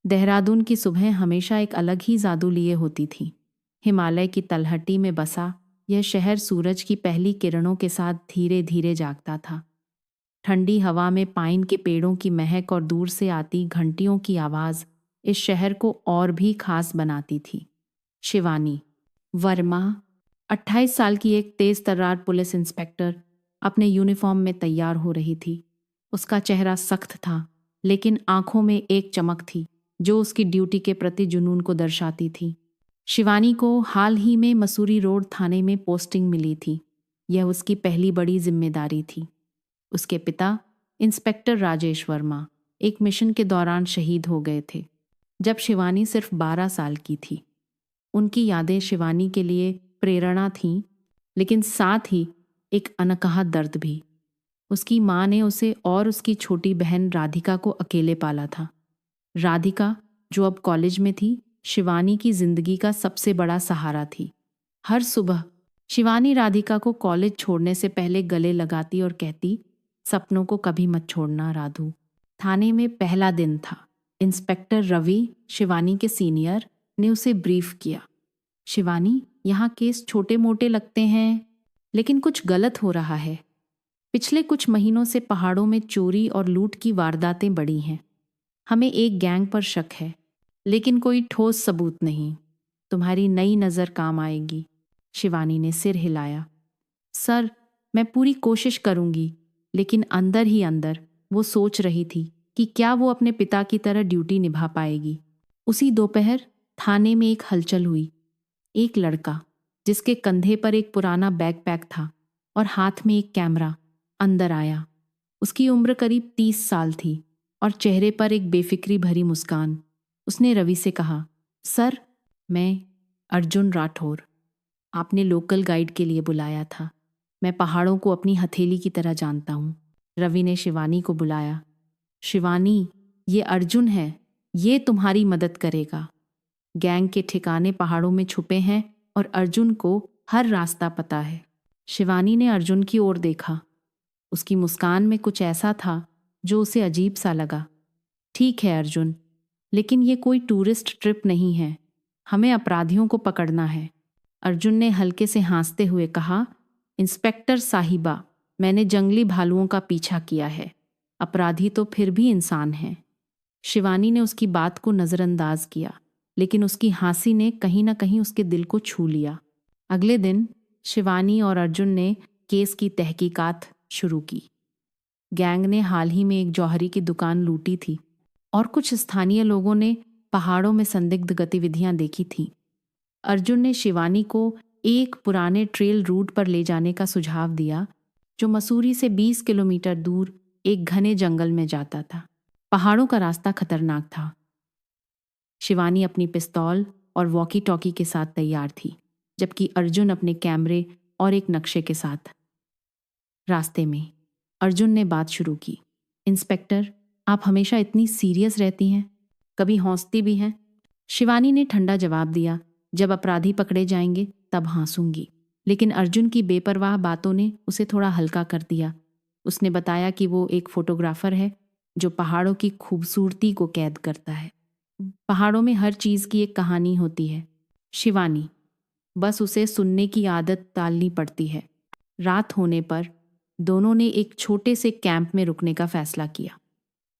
देहरादून की सुबह हमेशा एक अलग ही जादू लिए होती थी। हिमालय की तलहटी में बसा यह शहर सूरज की पहली किरणों के साथ धीरे धीरे जागता था। ठंडी हवा में पाइन के पेड़ों की महक और दूर से आती घंटियों की आवाज़ इस शहर को और भी खास बनाती थी। शिवानी वर्मा, 28 साल की एक तेज तर्रार पुलिस इंस्पेक्टर, अपने यूनिफॉर्म में तैयार हो रही थी। उसका चेहरा सख्त था, लेकिन आंखों में एक चमक थी जो उसकी ड्यूटी के प्रति जुनून को दर्शाती थी। शिवानी को हाल ही में मसूरी रोड थाने में पोस्टिंग मिली थी। यह उसकी पहली बड़ी जिम्मेदारी थी। उसके पिता इंस्पेक्टर राजेश वर्मा एक मिशन के दौरान शहीद हो गए थे जब शिवानी सिर्फ 12 साल की थी। उनकी यादें शिवानी के लिए प्रेरणा थीं, लेकिन साथ ही एक अनकहा दर्द भी। उसकी माँ ने उसे और उसकी छोटी बहन राधिका को अकेले पाला था। राधिका, जो अब कॉलेज में थी, शिवानी की जिंदगी का सबसे बड़ा सहारा थी। हर सुबह शिवानी राधिका को कॉलेज छोड़ने से पहले गले लगाती और कहती, सपनों को कभी मत छोड़ना राधू। थाने में पहला दिन था। इंस्पेक्टर रवि, शिवानी के सीनियर, ने उसे ब्रीफ किया। शिवानी, यहाँ केस छोटे मोटे लगते हैं, लेकिन कुछ गलत हो रहा है। पिछले कुछ महीनों से पहाड़ों में चोरी और लूट की वारदातें बढ़ी हैं। हमें एक गैंग पर शक है, लेकिन कोई ठोस सबूत नहीं। तुम्हारी नई नज़र काम आएगी। शिवानी ने सिर हिलाया। सर, मैं पूरी कोशिश करूंगी, लेकिन अंदर ही अंदर वो सोच रही थी कि क्या वो अपने पिता की तरह ड्यूटी निभा पाएगी। उसी दोपहर थाने में एक हलचल हुई। एक लड़का, जिसके कंधे पर एक पुराना बैकपैक था और हाथ में एक कैमरा, अंदर आया। उसकी उम्र करीब 30 साल थी और चेहरे पर एक बेफिक्री भरी मुस्कान। उसने रवि से कहा, सर, मैं अर्जुन राठौर। आपने लोकल गाइड के लिए बुलाया था। मैं पहाड़ों को अपनी हथेली की तरह जानता हूँ। रवि ने शिवानी को बुलाया। शिवानी, ये अर्जुन है। ये तुम्हारी मदद करेगा। गैंग के ठिकाने पहाड़ों में छुपे हैं और अर्जुन को हर रास्ता पता है। शिवानी ने अर्जुन की ओर देखा। उसकी मुस्कान में कुछ ऐसा था जो उसे अजीब सा लगा। ठीक है अर्जुन, लेकिन ये कोई टूरिस्ट ट्रिप नहीं है। हमें अपराधियों को पकड़ना है। अर्जुन ने हल्के से हंसते हुए कहा, इंस्पेक्टर साहिबा, मैंने जंगली भालुओं का पीछा किया है। अपराधी तो फिर भी इंसान हैं। शिवानी ने उसकी बात को नज़रअंदाज किया, लेकिन उसकी हंसी ने कहीं ना कहीं उसके दिल को छू लिया। अगले दिन शिवानी और अर्जुन ने केस की तहकीकात शुरू की। गैंग ने हाल ही में एक जौहरी की दुकान लूटी थी और कुछ स्थानीय लोगों ने पहाड़ों में संदिग्ध गतिविधियां देखी थीं। अर्जुन ने शिवानी को एक पुराने ट्रेल रूट पर ले जाने का सुझाव दिया जो मसूरी से 20 किलोमीटर दूर एक घने जंगल में जाता था। पहाड़ों का रास्ता खतरनाक था। शिवानी अपनी पिस्तौल और वॉकी टॉकी के साथ तैयार थी, जबकि अर्जुन अपने कैमरे और एक नक्शे के साथ। रास्ते में अर्जुन ने बात शुरू की, इंस्पेक्टर, आप हमेशा इतनी सीरियस रहती हैं, कभी हंसती भी हैं। शिवानी ने ठंडा जवाब दिया, जब अपराधी पकड़े जाएंगे तब हंसूंगी। लेकिन अर्जुन की बेपरवाह बातों ने उसे थोड़ा हल्का कर दिया। उसने बताया कि वो एक फोटोग्राफर है जो पहाड़ों की खूबसूरती को कैद करता है। पहाड़ों में हर चीज़ की एक कहानी होती है शिवानी, बस उसे सुनने की आदत टालनी पड़ती है। रात होने पर दोनों ने एक छोटे से कैंप में रुकने का फैसला किया।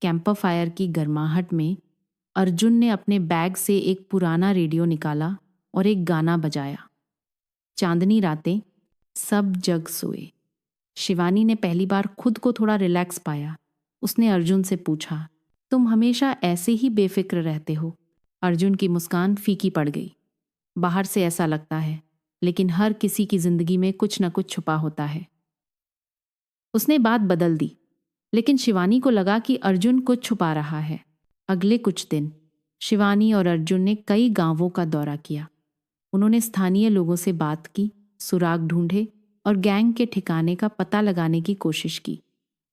कैंपर फायर की गर्माहट में अर्जुन ने अपने बैग से एक पुराना रेडियो निकाला और एक गाना बजाया। चांदनी रातें, सब जग सोए। शिवानी ने पहली बार खुद को थोड़ा रिलैक्स पाया। उसने अर्जुन से पूछा, तुम हमेशा ऐसे ही बेफिक्र रहते हो? अर्जुन की मुस्कान फीकी पड़ गई। बाहर से ऐसा लगता है, लेकिन हर किसी की जिंदगी में कुछ न कुछ छुपा होता है। उसने बात बदल दी, लेकिन शिवानी को लगा कि अर्जुन कुछ छुपा रहा है। अगले कुछ दिन शिवानी और अर्जुन ने कई गांवों का दौरा किया। उन्होंने स्थानीय लोगों से बात की, सुराग ढूंढे और गैंग के ठिकाने का पता लगाने की कोशिश की।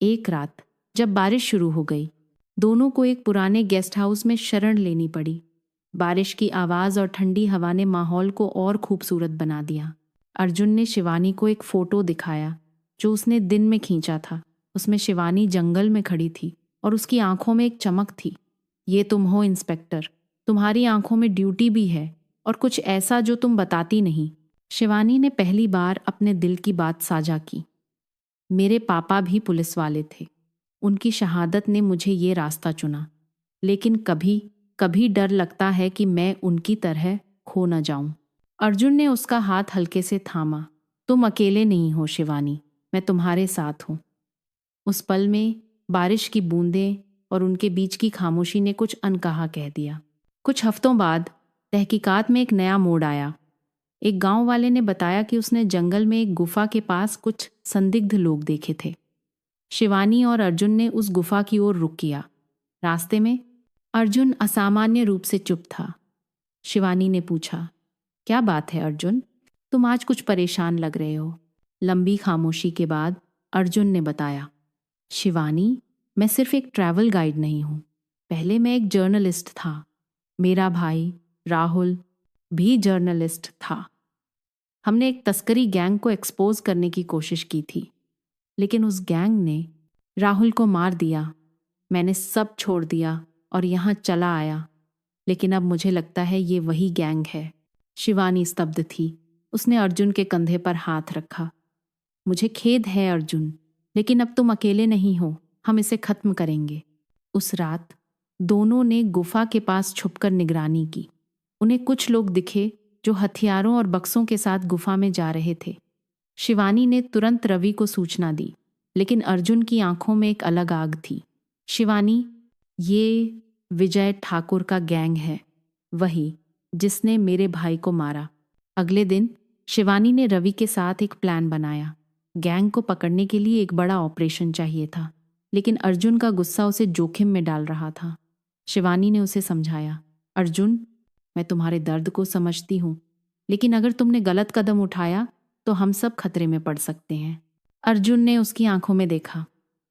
एक रात जब बारिश शुरू हो गई, दोनों को एक पुराने गेस्ट हाउस में शरण लेनी पड़ी। बारिश की आवाज़ और ठंडी हवा ने माहौल को और खूबसूरत बना दिया। अर्जुन ने शिवानी को एक फ़ोटो दिखाया जो उसने दिन में खींचा था। उसमें शिवानी जंगल में खड़ी थी और उसकी आंखों में एक चमक थी। ये तुम हो इंस्पेक्टर, तुम्हारी आंखों में ड्यूटी भी है और कुछ ऐसा जो तुम बताती नहीं। शिवानी ने पहली बार अपने दिल की बात साझा की। मेरे पापा भी पुलिस वाले थे। उनकी शहादत ने मुझे ये रास्ता चुना, लेकिन कभी कभी डर लगता है कि मैं उनकी तरह खो न जाऊं। अर्जुन ने उसका हाथ हल्के से थामा। तुम अकेले नहीं हो शिवानी, मैं तुम्हारे साथ हूं। उस पल में बारिश की बूंदें और उनके बीच की खामोशी ने कुछ अनकहा कह दिया। कुछ हफ्तों बाद तहकीकात में एक नया मोड़ आया। एक गांव वाले ने बताया कि उसने जंगल में एक गुफा के पास कुछ संदिग्ध लोग देखे थे। शिवानी और अर्जुन ने उस गुफा की ओर रुख किया। रास्ते में अर्जुन असामान्य रूप से चुप था। शिवानी ने पूछा, क्या बात है अर्जुन, तुम आज कुछ परेशान लग रहे हो। लंबी खामोशी के बाद अर्जुन ने बताया, शिवानी, मैं सिर्फ एक ट्रैवल गाइड नहीं हूं, पहले मैं एक जर्नलिस्ट था। मेरा भाई राहुल भी जर्नलिस्ट था। हमने एक तस्करी गैंग को एक्सपोज करने की कोशिश की थी, लेकिन उस गैंग ने राहुल को मार दिया। मैंने सब छोड़ दिया और यहाँ चला आया, लेकिन अब मुझे लगता है ये वही गैंग है। शिवानी स्तब्ध थी। उसने अर्जुन के कंधे पर हाथ रखा। मुझे खेद है अर्जुन, लेकिन अब तुम अकेले नहीं हो, हम इसे खत्म करेंगे। उस रात दोनों ने गुफा के पास छुपकर निगरानी की। उन्हें कुछ लोग दिखे जो हथियारों और बक्सों के साथ गुफा में जा रहे थे। शिवानी ने तुरंत रवि को सूचना दी, लेकिन अर्जुन की आंखों में एक अलग आग थी। शिवानी, ये विजय ठाकुर का गैंग है, वही जिसने मेरे भाई को मारा। अगले दिन शिवानी ने रवि के साथ एक प्लान बनाया। गैंग को पकड़ने के लिए एक बड़ा ऑपरेशन चाहिए था, लेकिन अर्जुन का गुस्सा उसे जोखिम में डाल रहा था। शिवानी ने उसे समझाया, अर्जुन, मैं तुम्हारे दर्द को समझती हूँ, लेकिन अगर तुमने गलत कदम उठाया तो हम सब खतरे में पड़ सकते हैं। अर्जुन ने उसकी आंखों में देखा।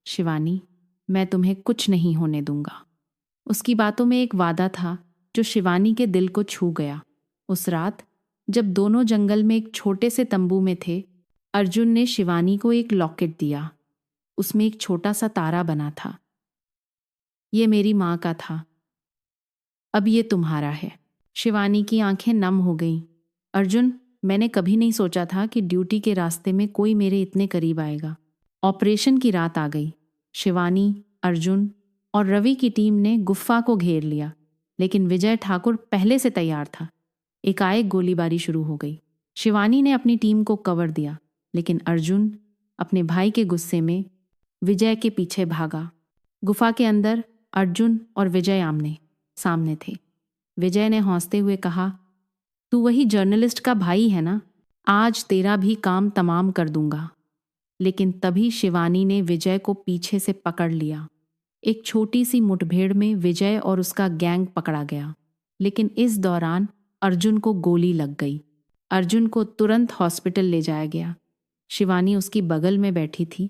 शिवानी, मैं तुम्हें कुछ नहीं होने दूंगा। उसकी बातों में एक वादा था जो शिवानी के दिल को छू गया। उस रात जब दोनों जंगल में एक छोटे से तंबू में थे, अर्जुन ने शिवानी को एक लॉकेट दिया। उसमें एक छोटा सा तारा बना था। ये मेरी माँ का था, अब ये तुम्हारा है। शिवानी की आंखें नम हो गईं। अर्जुन, मैंने कभी नहीं सोचा था कि ड्यूटी के रास्ते में कोई मेरे इतने करीब आएगा। ऑपरेशन की रात आ गई। शिवानी, अर्जुन और रवि की टीम ने गुफा को घेर लिया, लेकिन विजय ठाकुर पहले से तैयार था। एकाएक गोलीबारी शुरू हो गई। शिवानी ने अपनी टीम को कवर दिया, लेकिन अर्जुन अपने भाई के गुस्से में विजय के पीछे भागा। गुफा के अंदर अर्जुन और विजय आमने सामने थे। विजय ने हंसते हुए कहा, तू वही जर्नलिस्ट का भाई है ना? आज तेरा भी काम तमाम कर दूंगा। लेकिन तभी शिवानी ने विजय को पीछे से पकड़ लिया। एक छोटी सी मुठभेड़ में विजय और उसका गैंग पकड़ा गया, लेकिन इस दौरान अर्जुन को गोली लग गई। अर्जुन को तुरंत हॉस्पिटल ले जाया गया। शिवानी उसकी बगल में बैठी थी,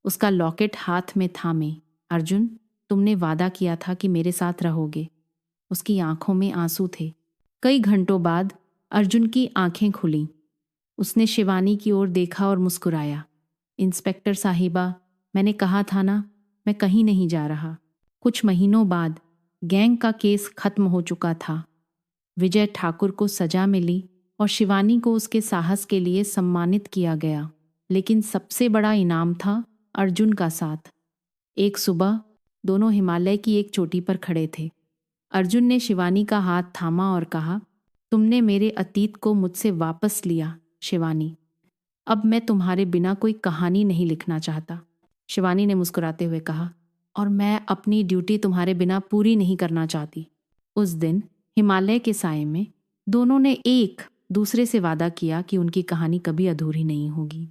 उसका लॉकेट हाथ में थामे। अर्जुन, तुमने वादा किया था कि मेरे साथ रहोगे। उसकी आंखों में आंसू थे। कई घंटों बाद अर्जुन की आंखें खुलीं। उसने शिवानी की ओर देखा और मुस्कुराया। इंस्पेक्टर साहिबा, मैंने कहा था ना, मैं कहीं नहीं जा रहा। कुछ महीनों बाद गैंग का केस खत्म हो चुका था। विजय ठाकुर को सजा मिली और शिवानी को उसके साहस के लिए सम्मानित किया गया, लेकिन सबसे बड़ा इनाम था अर्जुन का साथ। एक सुबह दोनों हिमालय की एक चोटी पर खड़े थे। अर्जुन ने शिवानी का हाथ थामा और कहा, तुमने मेरे अतीत को मुझसे वापस लिया शिवानी। अब मैं तुम्हारे बिना कोई कहानी नहीं लिखना चाहता। शिवानी ने मुस्कुराते हुए कहा, और मैं अपनी ड्यूटी तुम्हारे बिना पूरी नहीं करना चाहती। उस दिन हिमालय के साए में दोनों ने एक दूसरे से वादा किया कि उनकी कहानी कभी अधूरी नहीं होगी।